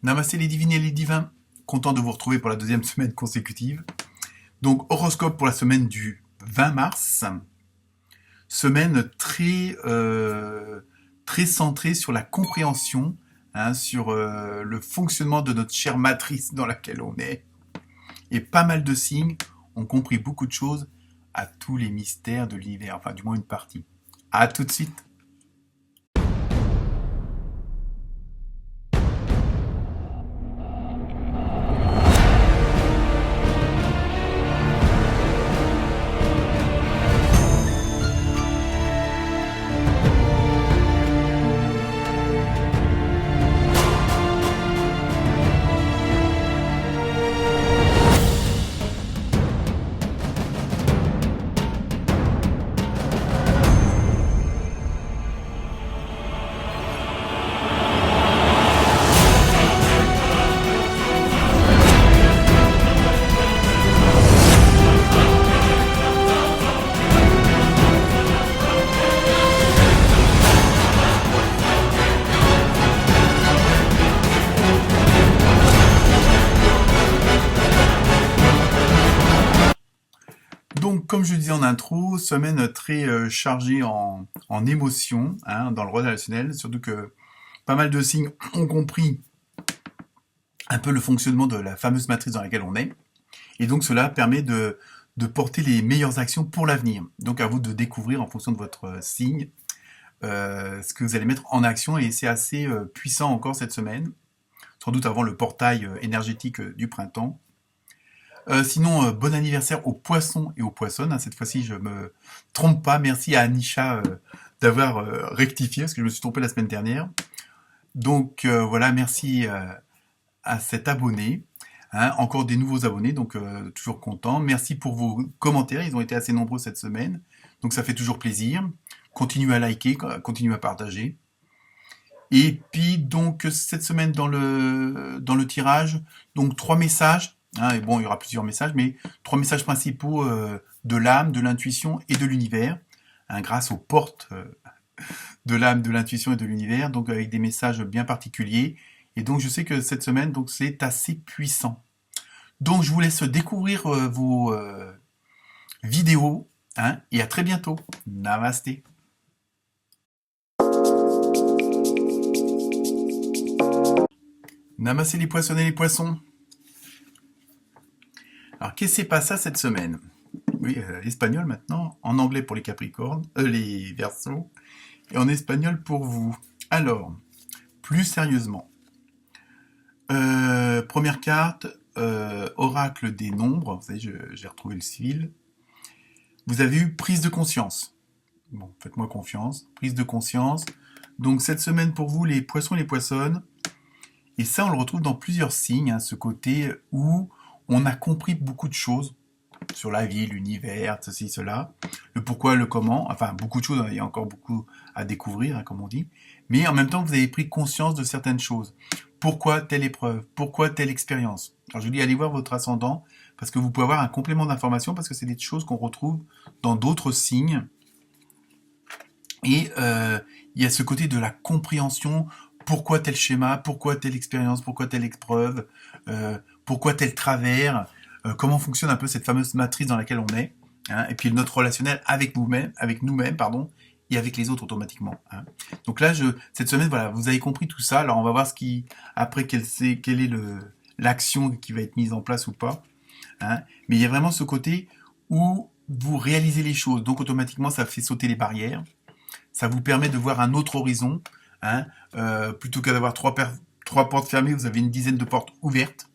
Namasté les divines et les divins, content de vous retrouver pour la deuxième semaine consécutive. Donc horoscope pour la semaine du 20 mars, semaine très centrée sur la compréhension, sur le fonctionnement de notre chère matrice dans laquelle on est. Et pas mal de signes ont compris beaucoup de choses à tous les mystères de l'univers, enfin du moins une partie. À tout de suite. Donc, comme je disais en intro, semaine très chargée en émotions dans le relationnel, surtout que pas mal de signes ont compris un peu le fonctionnement de la fameuse matrice dans laquelle on est, et donc cela permet de porter les meilleures actions pour l'avenir. Donc à vous de découvrir en fonction de votre signe ce que vous allez mettre en action, et c'est assez puissant encore cette semaine, sans doute avant le portail énergétique du printemps. Sinon, bon anniversaire aux poissons et aux poissonnes. Cette fois-ci, je me trompe pas. Merci à Anisha d'avoir rectifié, parce que je me suis trompé la semaine dernière. Donc voilà, merci à cet abonné. Encore des nouveaux abonnés, donc toujours content. Merci pour vos commentaires, ils ont été assez nombreux cette semaine. Donc ça fait toujours plaisir. Continuez à liker, continuez à partager. Et puis donc cette semaine dans le tirage, donc 3 messages. Et bon, il y aura plusieurs messages, mais 3 messages principaux de l'âme, de l'intuition et de l'univers, grâce aux portes de l'âme, de l'intuition et de l'univers, donc avec des messages bien particuliers. Et donc je sais que cette semaine, donc c'est assez puissant. Donc je vous laisse découvrir vos vidéos, et à très bientôt. Namasté. Namasté les poissons et les poissons. Alors, qu'est-ce qui s'est passé cette semaine? Oui, espagnol maintenant, en anglais pour les Capricornes, les Verseaux, et en espagnol pour vous. Alors, plus sérieusement, première carte, oracle des nombres. Vous savez, j'ai retrouvé le fil. Vous avez eu prise de conscience. Bon, faites-moi confiance. Prise de conscience. Donc, cette semaine pour vous, les poissons et les poissonnes. Et ça, on le retrouve dans plusieurs signes, ce côté où on a compris beaucoup de choses sur la vie, l'univers, ceci, cela, le pourquoi, le comment, enfin beaucoup de choses, il y a encore beaucoup à découvrir, comme on dit, mais en même temps vous avez pris conscience de certaines choses. Pourquoi telle épreuve? Pourquoi telle expérience? Alors je vous dis, allez voir votre ascendant, parce que vous pouvez avoir un complément d'information, parce que c'est des choses qu'on retrouve dans d'autres signes, et il y a ce côté de la compréhension. Pourquoi tel schéma? Pourquoi telle expérience? Pourquoi telle épreuve? Pourquoi tel travers? Comment fonctionne un peu cette fameuse matrice dans laquelle on est, et puis notre relationnel avec nous-mêmes, et avec les autres automatiquement. Donc là, cette semaine, voilà, vous avez compris tout ça. Alors on va voir après quelle est l'action qui va être mise en place ou pas. Mais il y a vraiment ce côté où vous réalisez les choses, donc automatiquement ça fait sauter les barrières. Ça vous permet de voir un autre horizon. Plutôt qu'à d'avoir trois portes fermées, vous avez une dizaine de portes ouvertes.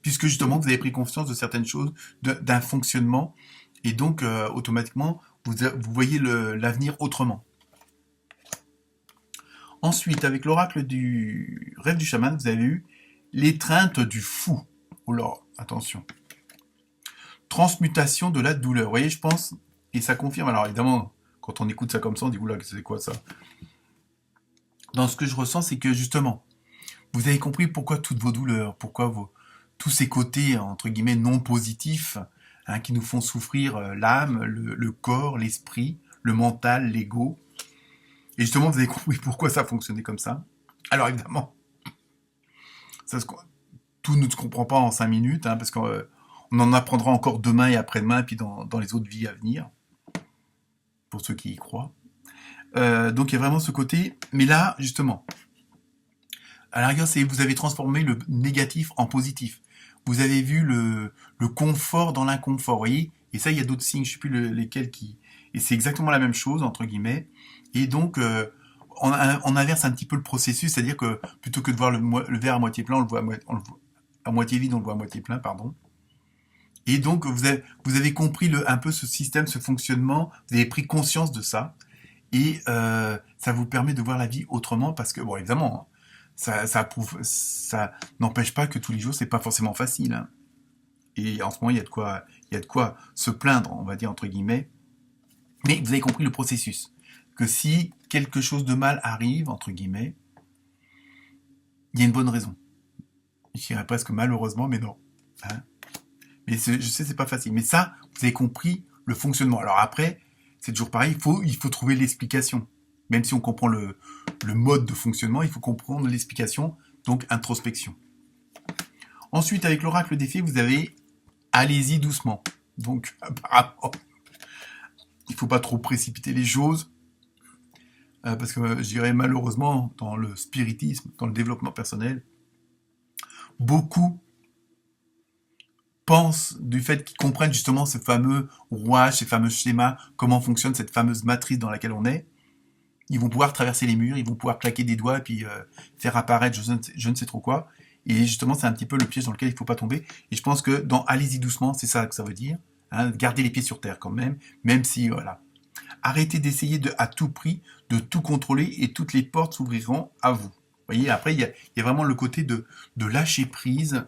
Puisque justement vous avez pris conscience de certaines choses, d'un fonctionnement, et donc automatiquement vous voyez l'avenir autrement. Ensuite, avec l'oracle du rêve du chaman, vous avez eu l'étreinte du fou. Oh là, attention. Transmutation de la douleur. Vous voyez, je pense, et ça confirme. Alors évidemment, quand on écoute ça comme ça, on dit oula, c'est quoi ça? Dans ce que je ressens, c'est que justement, vous avez compris pourquoi toutes vos douleurs, pourquoi tous ces côtés, entre guillemets, non positifs, qui nous font souffrir l'âme, le corps, l'esprit, le mental, l'ego. Et justement, vous avez compris pourquoi ça fonctionnait comme ça. Alors évidemment, Ça se, tout ne se comprend pas en 5 minutes, hein, parce qu'on on en apprendra encore demain et après-demain, et puis dans les autres vies à venir, pour ceux qui y croient. Donc il y a vraiment ce côté, mais là, justement, à la rigueur, c'est vous avez transformé le négatif en positif. Vous avez vu le confort dans l'inconfort, vous voyez. Et ça, il y a d'autres signes, je ne sais plus lesquels qui... Et c'est exactement la même chose, entre guillemets. Et donc, on inverse un petit peu le processus, c'est-à-dire que plutôt que de voir le verre à moitié plein, on le voit à moitié vide, on le voit à moitié plein, pardon. Et donc, vous avez compris un peu ce système, ce fonctionnement, vous avez pris conscience de ça. Et ça vous permet de voir la vie autrement, parce que, bon, évidemment, hein, ça n'empêche pas que tous les jours, c'est pas forcément facile, hein. Et en ce moment, il y a de quoi se plaindre, on va dire, entre guillemets. Mais vous avez compris le processus. Que si quelque chose de mal arrive, entre guillemets, il y a une bonne raison. Je dirais presque malheureusement, mais non. Hein. Mais je sais, c'est pas facile. Mais ça, vous avez compris le fonctionnement. Alors après, c'est toujours pareil, il faut trouver l'explication. Même si on comprend le mode de fonctionnement, il faut comprendre l'explication, donc introspection. Ensuite, avec l'oracle des fées, vous avez allez-y doucement. Donc, apparemment, il ne faut pas trop précipiter les choses, parce que je dirais malheureusement, dans le spiritisme, dans le développement personnel, beaucoup pensent du fait qu'ils comprennent justement ce fameux rouage, ces fameux schémas, comment fonctionne cette fameuse matrice dans laquelle on est. Ils vont pouvoir traverser les murs, ils vont pouvoir claquer des doigts et puis faire apparaître je ne sais trop quoi. Et justement, c'est un petit peu le piège dans lequel il ne faut pas tomber. Et je pense que dans allez-y doucement, c'est ça que ça veut dire. Hein, gardez les pieds sur terre quand même, même si, voilà. Arrêtez d'essayer à tout prix de tout contrôler et toutes les portes s'ouvriront à vous. Vous voyez, après, il y a vraiment le côté de lâcher prise,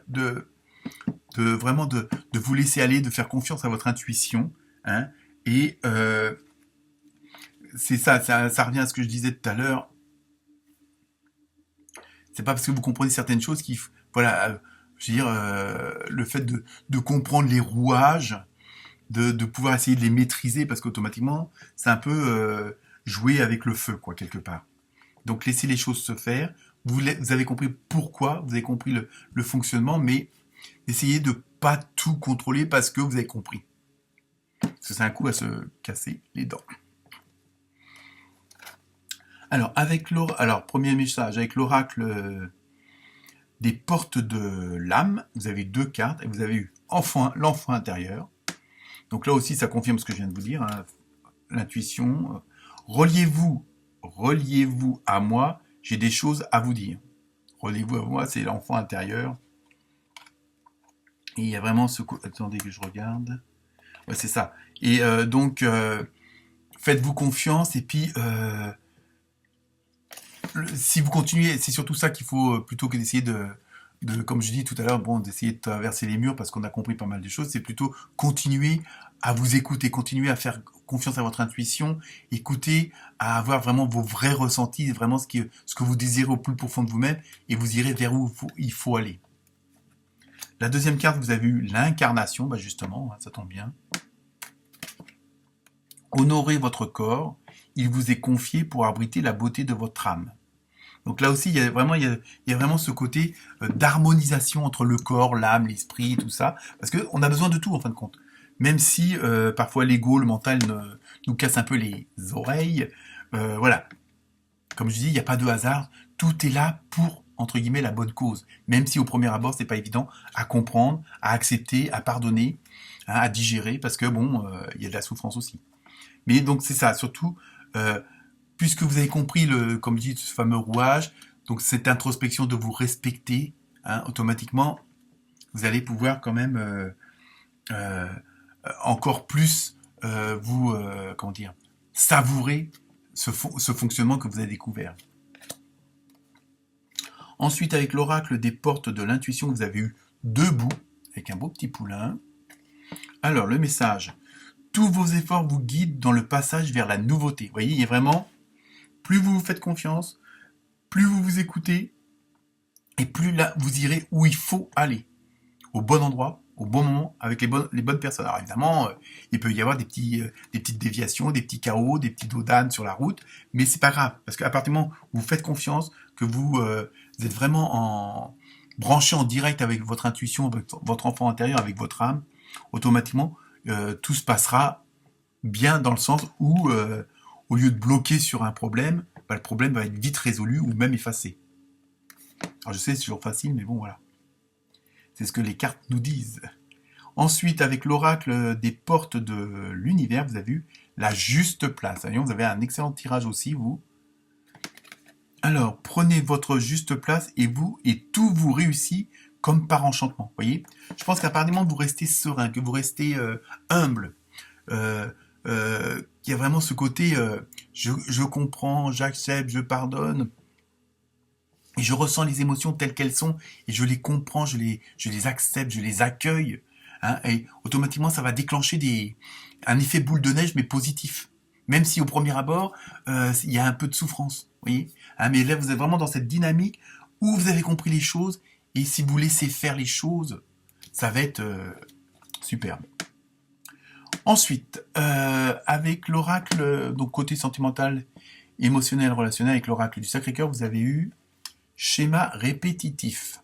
vraiment de vous laisser aller, de faire confiance à votre intuition. Hein, et c'est ça revient à ce que je disais tout à l'heure. C'est pas parce que vous comprenez certaines choses qu'il voilà, je veux dire, le fait de comprendre les rouages, de pouvoir essayer de les maîtriser, parce qu'automatiquement, c'est un peu jouer avec le feu, quoi, quelque part. Donc laissez les choses se faire. Vous avez compris pourquoi, vous avez compris le fonctionnement, mais essayez de pas tout contrôler parce que vous avez compris. Parce que c'est un coup à se casser les dents. Alors, premier message, avec l'oracle des portes de l'âme, vous avez 2 cartes, et vous avez eu l'enfant intérieur. Donc là aussi, ça confirme ce que je viens de vous dire, hein, l'intuition. Reliez-vous à moi, j'ai des choses à vous dire. Reliez-vous à moi, c'est l'enfant intérieur. Et il y a vraiment ce... Attendez que je regarde. Ouais, c'est ça. Et donc, faites-vous confiance, et puis... si vous continuez, c'est surtout ça qu'il faut, plutôt que d'essayer comme je dis tout à l'heure, bon, d'essayer de traverser les murs parce qu'on a compris pas mal de choses, c'est plutôt continuer à vous écouter, continuer à faire confiance à votre intuition, écouter, à avoir vraiment vos vrais ressentis, vraiment ce que vous désirez au plus profond de vous-même, et vous irez vers où il faut aller. La deuxième carte, vous avez eu l'incarnation, bah justement, ça tombe bien. Honorez votre corps, il vous est confié pour abriter la beauté de votre âme. Donc là aussi, il y a vraiment ce côté d'harmonisation entre le corps, l'âme, l'esprit, tout ça, parce qu'on a besoin de tout en fin de compte. Même si parfois l'ego, le mental nous casse un peu les oreilles, voilà. Comme je dis, il n'y a pas de hasard, tout est là pour, entre guillemets, la bonne cause. Même si au premier abord, c'est pas évident à comprendre, à accepter, à pardonner, hein, à digérer, parce que bon, il y a de la souffrance aussi. Mais donc c'est ça, surtout... puisque vous avez compris, comme je dis, ce fameux rouage, donc cette introspection de vous respecter, hein, automatiquement, vous allez pouvoir quand même encore plus comment dire, savourer ce fonctionnement que vous avez découvert. Ensuite, avec l'oracle des portes de l'intuition, vous avez eu 2 bouts, avec un beau petit poulain. Alors, le message. Tous vos efforts vous guident dans le passage vers la nouveauté. Vous voyez, il y a vraiment... Plus vous vous faites confiance, plus vous vous écoutez, et plus là, vous irez où il faut aller. Au bon endroit, au bon moment, avec les bonnes personnes. Alors évidemment, il peut y avoir des petites déviations, des petits chaos, des petits dos d'âne sur la route, mais c'est pas grave, parce qu'à partir du moment où vous faites confiance, que vous êtes vraiment branché en direct avec votre intuition, avec votre enfant intérieur, avec votre âme, automatiquement, tout se passera bien dans le sens où, au lieu de bloquer sur un problème, bah, le problème va être vite résolu ou même effacé. Alors je sais, c'est toujours facile, mais bon, voilà. C'est ce que les cartes nous disent. Ensuite, avec l'oracle des portes de l'univers, vous avez vu la juste place. Vous avez un excellent tirage aussi, vous. Alors, prenez votre juste place et tout vous réussit comme par enchantement. Voyez, je pense qu'à partir du moment où vous restez serein, que vous restez humble, qu'il y a vraiment ce côté je comprends, j'accepte, je pardonne, et je ressens les émotions telles qu'elles sont, et je les comprends, je les accepte, je les accueille, hein, et automatiquement ça va déclencher un effet boule de neige, mais positif. Même si au premier abord, il y a un peu de souffrance, vous voyez, hein, mais là vous êtes vraiment dans cette dynamique où vous avez compris les choses, et si vous laissez faire les choses, ça va être superbe. Ensuite, avec l'oracle, donc côté sentimental, émotionnel, relationnel, avec l'oracle du Sacré-Cœur, vous avez eu schéma répétitif.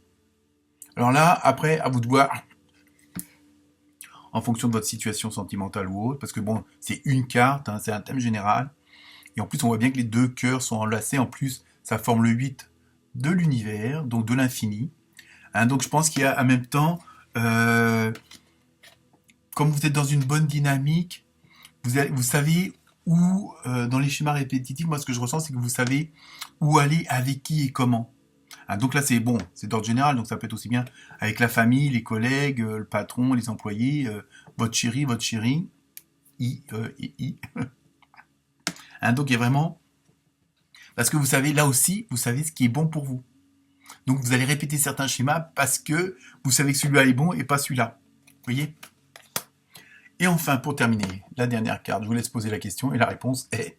Alors là, après, à vous de voir, en fonction de votre situation sentimentale ou autre, parce que bon, c'est une carte, hein, c'est un thème général, et en plus, on voit bien que les deux cœurs sont enlacés, en plus, ça forme le 8 de l'univers, donc de l'infini. Hein, donc je pense qu'il y a en même temps, comme vous êtes dans une bonne dynamique, vous savez où, dans les schémas répétitifs, moi ce que je ressens, c'est que vous savez où aller, avec qui et comment. Hein, donc là, c'est bon, c'est d'ordre général, donc ça peut être aussi bien avec la famille, les collègues, le patron, les employés, votre chéri, hein, donc il y a vraiment... Parce que vous savez, là aussi, vous savez ce qui est bon pour vous. Donc vous allez répéter certains schémas parce que vous savez que celui-là est bon et pas celui-là. Vous voyez ? Et enfin, pour terminer, la dernière carte, je vous laisse poser la question et la réponse est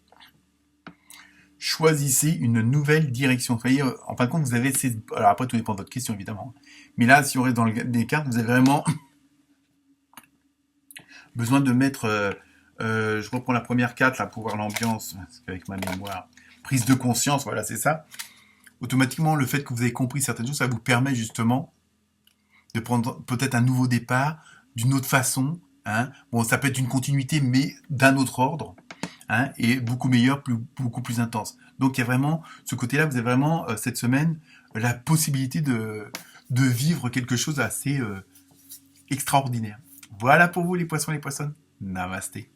choisissez une nouvelle direction. Vous voyez, en fin de compte, vous avez ces... Alors après, tout dépend de votre question, évidemment. Mais là, si on reste dans les cartes, vous avez vraiment besoin de mettre... je reprends la première carte, là, pour voir l'ambiance, avec ma mémoire. Prise de conscience, voilà, c'est ça. Automatiquement, le fait que vous avez compris certaines choses, ça vous permet justement de prendre peut-être un nouveau départ, d'une autre façon. Hein. Bon, ça peut être une continuité, mais d'un autre ordre. Hein, et beaucoup meilleur, beaucoup plus intense. Donc il y a vraiment ce côté-là, vous avez vraiment cette semaine la possibilité de vivre quelque chose d'assez extraordinaire. Voilà pour vous les poissons et les poissonnes. Namasté.